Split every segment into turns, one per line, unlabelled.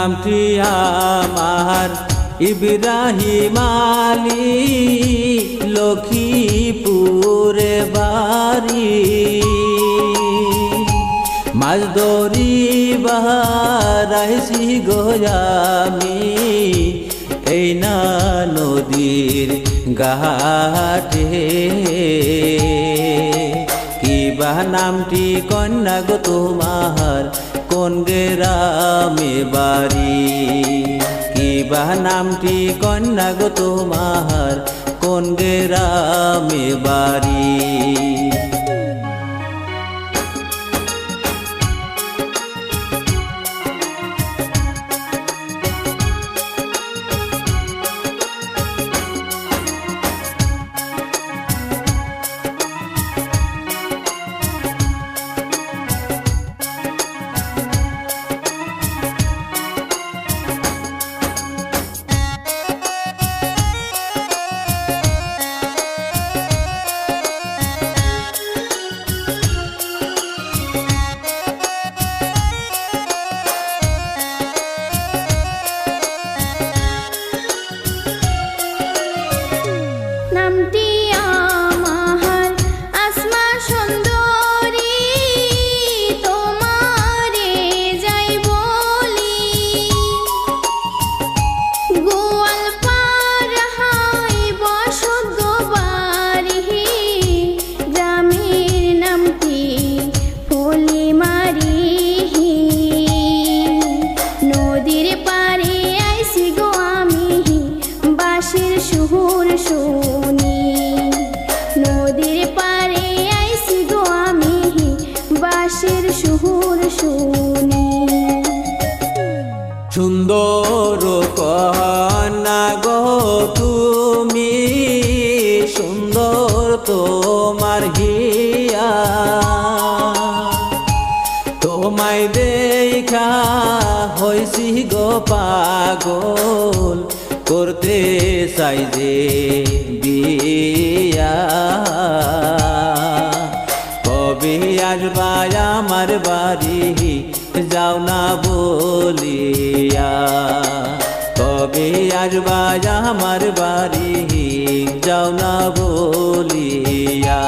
নামটি আমার ইব্রাহিম আলী, লক্ষ্মীপুরে বাড়ি। মাছ ধরিবার আইছি গো আমি এই না নদীর ঘাটে। কিবা নামটি কন্যা গো তোমার, কোন গ্রামে বাড়ি? কিবা নামটি কন্যা গো তোমার, কোন গ্রামে বাড়ি?
নামটি আমার আসমা সুন্দরী, তোমারে যাই বলি। গোয়ালপাড় হাই বসত বাড়ি, গ্রামের নামটি ফুলিমারি। নদীর পাড়ে আইছি গো আমি বাঁশির সুর শুনি। নদীর পাড়ে আইছি গো আমি বাঁশির সুর শুনি।
সুন্দর কন্যা গো তুমি, সুন্দর তোমার হিয়া। তোমায় দেখা হইছি গো পাগল, করতে চাই যে বিয়া। কবে আসবা আমার বাড়ি, যাও না বলিয়া। কবে আসবা আমার বাড়ি, যাও না বলিয়া।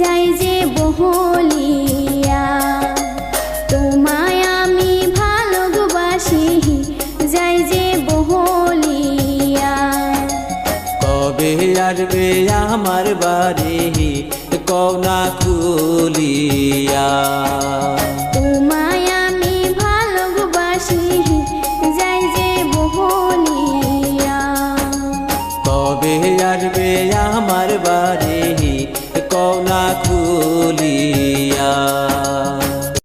যাই যে বহলিয়া, তোমায় আমি ভালোবাসি যাই যে বহলিয়া।
কবে আসবে আমার বাড়ি, কওনা খুলিয়া।
তোমায় আমি ভালোবাসি যাই যে বহলিয়া।
কবে আসবে আমার বাড়ি, কওনা খুলিয়া।